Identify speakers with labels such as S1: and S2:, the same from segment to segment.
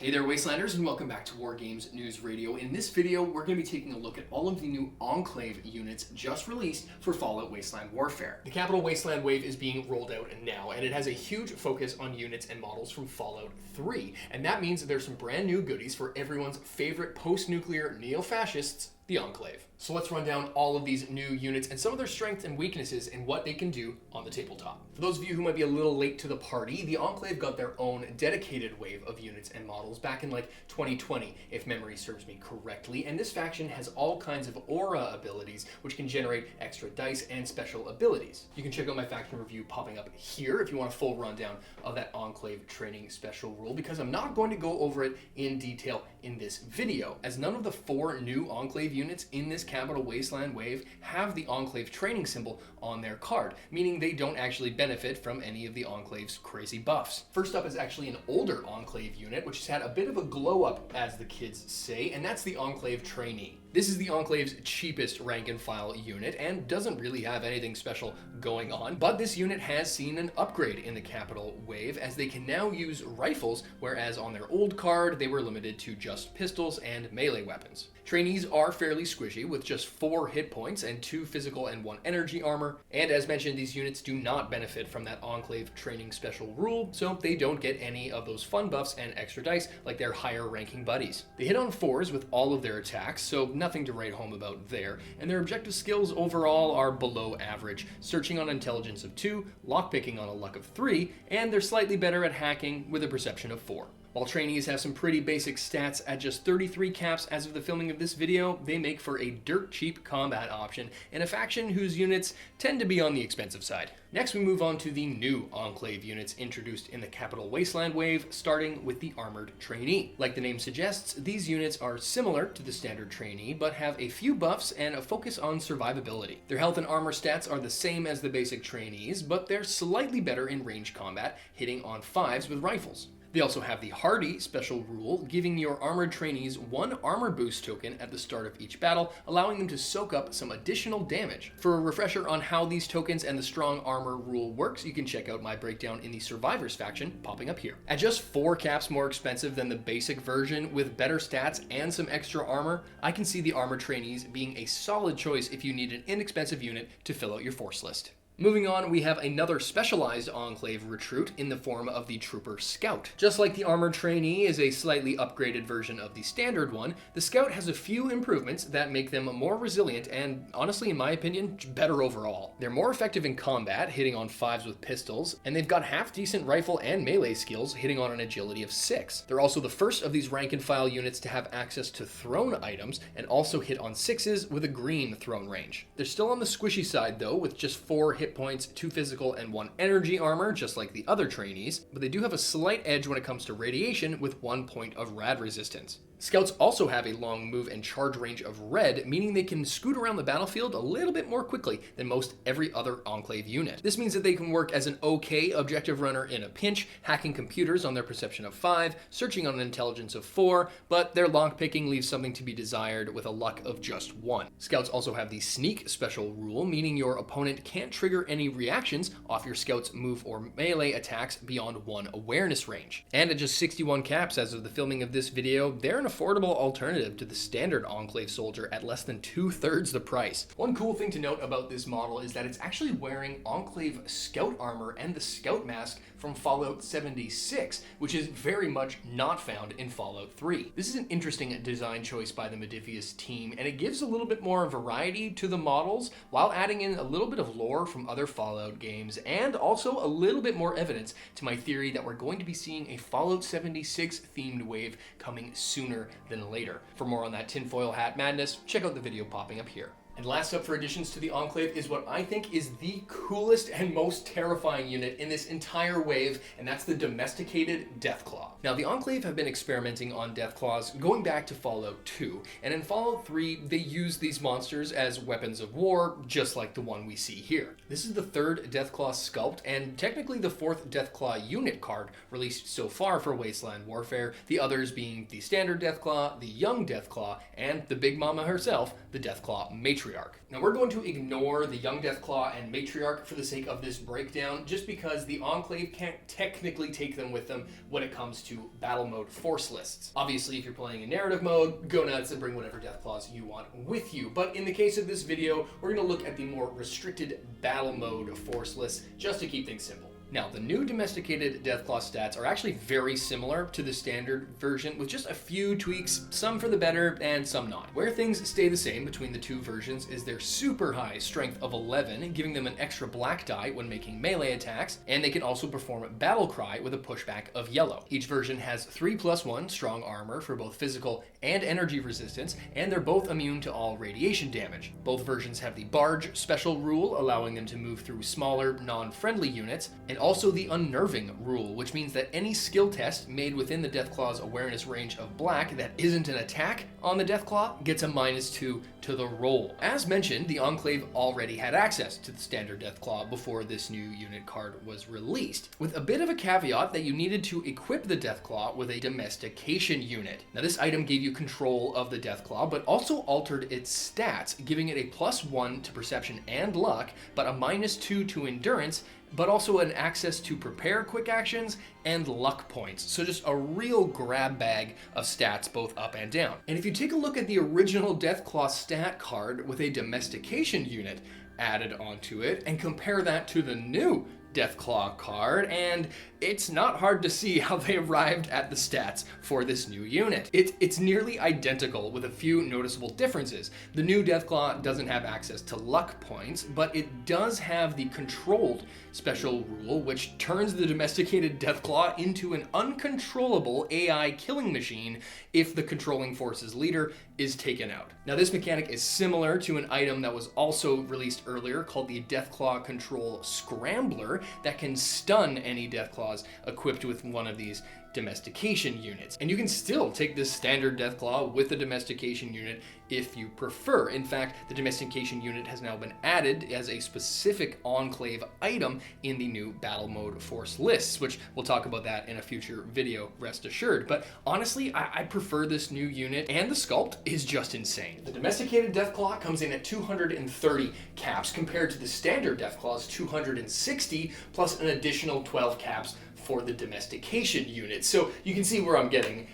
S1: Hey there, Wastelanders, and welcome back to War Games News Radio. In this video, we're going to be taking a look at all of the new Enclave units just released for Fallout Wasteland Warfare. The Capital Wasteland wave is being rolled out now, and it has a huge focus on units and models from Fallout 3. And that means that there's some brand new goodies for everyone's favorite post-nuclear neo-fascists, the Enclave. So let's run down all of these new units and some of their strengths and weaknesses and what they can do on the tabletop. For those of you who might be a little late to the party, the Enclave got their own dedicated wave of units and models back in 2020, if memory serves me correctly, and this faction has all kinds of aura abilities which can generate extra dice and special abilities. You can check out my faction review popping up here if you want a full rundown of that Enclave training special rule, because I'm not going to go over it in detail in this video, as none of the 4 new Enclave units in this Capital Wasteland wave have the Enclave training symbol on their card, meaning they don't actually benefit from any of the Enclave's crazy buffs. First up is actually an older Enclave unit, which has had a bit of a glow up, as the kids say, and that's the Enclave trainee. This is the Enclave's cheapest rank and file unit and doesn't really have anything special going on, but this unit has seen an upgrade in the Capital Wave, as they can now use rifles, whereas on their old card they were limited to just pistols and melee weapons. Trainees are fairly squishy, with just 4 hit points and 2 physical and 1 energy armor, and as mentioned, these units do not benefit from that Enclave training special rule, so they don't get any of those fun buffs and extra dice like their higher ranking buddies. They hit on 4s with all of their attacks, so nothing to write home about there, and their objective skills overall are below average, searching on intelligence of 2, lockpicking on a luck of 3, and they're slightly better at hacking with a perception of 4. While trainees have some pretty basic stats at just 33 caps as of the filming of this video, they make for a dirt cheap combat option in a faction whose units tend to be on the expensive side. Next, we move on to the new Enclave units introduced in the Capital Wasteland wave, starting with the Armored Trainee. Like the name suggests, these units are similar to the standard trainee, but have a few buffs and a focus on survivability. Their health and armor stats are the same as the basic trainees, but they're slightly better in range combat, hitting on 5s with rifles. They also have the Hardy special rule, giving your armored trainees 1 armor boost token at the start of each battle, allowing them to soak up some additional damage. For a refresher on how these tokens and the strong armor rule works, you can check out my breakdown in the Survivors faction, popping up here. At just 4 caps more expensive than the basic version, with better stats and some extra armor, I can see the armored trainees being a solid choice if you need an inexpensive unit to fill out your force list. Moving on, we have another specialized Enclave recruit in the form of the Trooper Scout. Just like the Armored Trainee is a slightly upgraded version of the standard one, the Scout has a few improvements that make them more resilient and, honestly in my opinion, better overall. They're more effective in combat, hitting on 5s with pistols, and they've got half-decent rifle and melee skills, hitting on an agility of 6. They're also the first of these rank-and-file units to have access to thrown items, and also hit on 6s with a green thrown range. They're still on the squishy side though, with just 4 hit points, 2 physical, and 1 energy armor, just like the other trainees, but they do have a slight edge when it comes to radiation with 1 point of rad resistance. Scouts also have a long move and charge range of red, meaning they can scoot around the battlefield a little bit more quickly than most every other Enclave unit. This means that they can work as an okay objective runner in a pinch, hacking computers on their perception of 5, searching on an intelligence of 4, but their lockpicking leaves something to be desired with a luck of just 1. Scouts also have the sneak special rule, meaning your opponent can't trigger any reactions off your scout's move or melee attacks beyond 1 awareness range. And at just 61 caps as of the filming of this video, they're an affordable alternative to the standard Enclave soldier at less than 2/3 the price. One cool thing to note about this model is that it's actually wearing Enclave scout armor and the scout mask from Fallout 76, which is very much not found in Fallout 3. This is an interesting design choice by the Modifius team, and it gives a little bit more variety to the models while adding in a little bit of lore from other Fallout games, and also a little bit more evidence to my theory that we're going to be seeing a Fallout 76 themed wave coming sooner than later. For more on that tinfoil hat madness, check out the video popping up here. And last up for additions to the Enclave is what I think is the coolest and most terrifying unit in this entire wave, and that's the Domesticated Deathclaw. Now, the Enclave have been experimenting on Deathclaws going back to Fallout 2, and in Fallout 3, they use these monsters as weapons of war, just like the one we see here. This is the 3rd Deathclaw sculpt, and technically the 4th Deathclaw unit card released so far for Wasteland Warfare, the others being the standard Deathclaw, the young Deathclaw, and the Big Mama herself, the Deathclaw Matriarch. Matriarch. Now we're going to ignore the Young Deathclaw and Matriarch for the sake of this breakdown, just because the Enclave can't technically take them with them when it comes to battle mode force lists. Obviously, if you're playing in narrative mode, go nuts and bring whatever Deathclaws you want with you. But in the case of this video, we're going to look at the more restricted battle mode force lists just to keep things simple. Now, the new domesticated Deathclaw stats are actually very similar to the standard version, with just a few tweaks, some for the better and some not. Where things stay the same between the two versions is their super high strength of 11, giving them an extra black die when making melee attacks, and they can also perform Battle Cry with a pushback of yellow. Each version has 3+1 strong armor for both physical and energy resistance, and they're both immune to all radiation damage. Both versions have the Barge special rule, allowing them to move through smaller, non-friendly units, and also the Unnerving rule, which means that any skill test made within the Deathclaw's awareness range of black that isn't an attack on the Deathclaw gets a -2 to the roll. As mentioned, the Enclave already had access to the standard Deathclaw before this new unit card was released, with a bit of a caveat that you needed to equip the Deathclaw with a domestication unit. Now this item gave you control of the Deathclaw, but also altered its stats, giving it a +1 to perception and luck, but a -2 to endurance, but also an access to prepare quick actions and luck points. So just a real grab bag of stats both up and down. And if you take a look at the original Deathclaw stat card with a domestication unit added onto it and compare that to the new Deathclaw card, and it's not hard to see how they arrived at the stats for this new unit. It's nearly identical with a few noticeable differences. The new Deathclaw doesn't have access to luck points, but it does have the controlled special rule, which turns the domesticated Deathclaw into an uncontrollable AI killing machine if the controlling force's leader is taken out. Now this mechanic is similar to an item that was also released earlier called the Deathclaw Control Scrambler that can stun any Deathclaws equipped with one of these domestication units. And you can still take this standard Deathclaw with the domestication unit if you prefer. In fact, the domestication unit has now been added as a specific Enclave item in the new battle mode force lists, which we'll talk about that in a future video, rest assured. But honestly, I prefer this new unit, and the sculpt is just insane. The domesticated Deathclaw comes in at 230 caps compared to the standard Deathclaw's 260, plus an additional 12 caps for the domestication unit. So you can see where I'm getting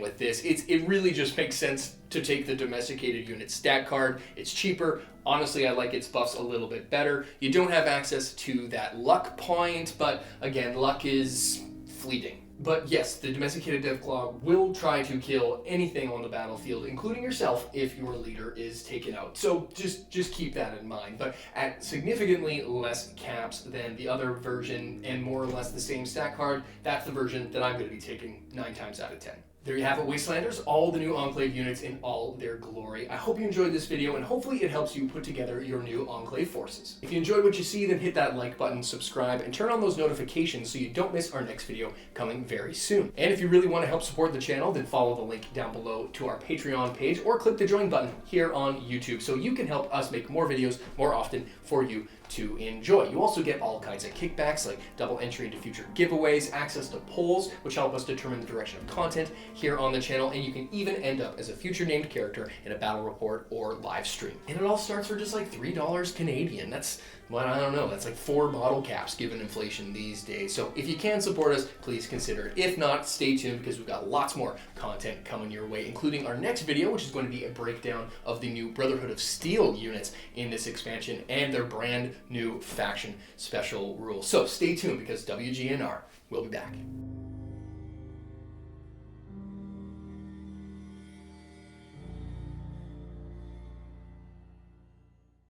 S1: with this. It really just makes sense to take the domesticated unit stat card. It's cheaper. Honestly, I like its buffs a little bit better. You don't have access to that luck point, but again, luck is fleeting. But yes, the domesticated Deathclaw will try to kill anything on the battlefield, including yourself, if your leader is taken out. So just keep that in mind. But at significantly less caps than the other version and more or less the same stat card, that's the version that I'm going to be taking 9 times out of 10. There you have it, Wastelanders, all the new Enclave units in all their glory. I hope you enjoyed this video, and hopefully it helps you put together your new Enclave forces. If you enjoyed what you see, then hit that like button, subscribe, and turn on those notifications so you don't miss our next video coming very soon. And if you really want to help support the channel, then follow the link down below to our Patreon page, or click the join button here on YouTube so you can help us make more videos more often for you to enjoy. You also get all kinds of kickbacks like double entry into future giveaways, access to polls, which help us determine the direction of content here on the channel, and you can even end up as a future named character in a battle report or live stream. And it all starts for just like $3 Canadian. That's, well, I don't know, that's like 4 bottle caps given inflation these days. So if you can support us, please consider it. If not, stay tuned because we've got lots more content coming your way, including our next video, which is going to be a breakdown of the new Brotherhood of Steel units in this expansion and their brand new faction special rules. So stay tuned because WGNR will be back.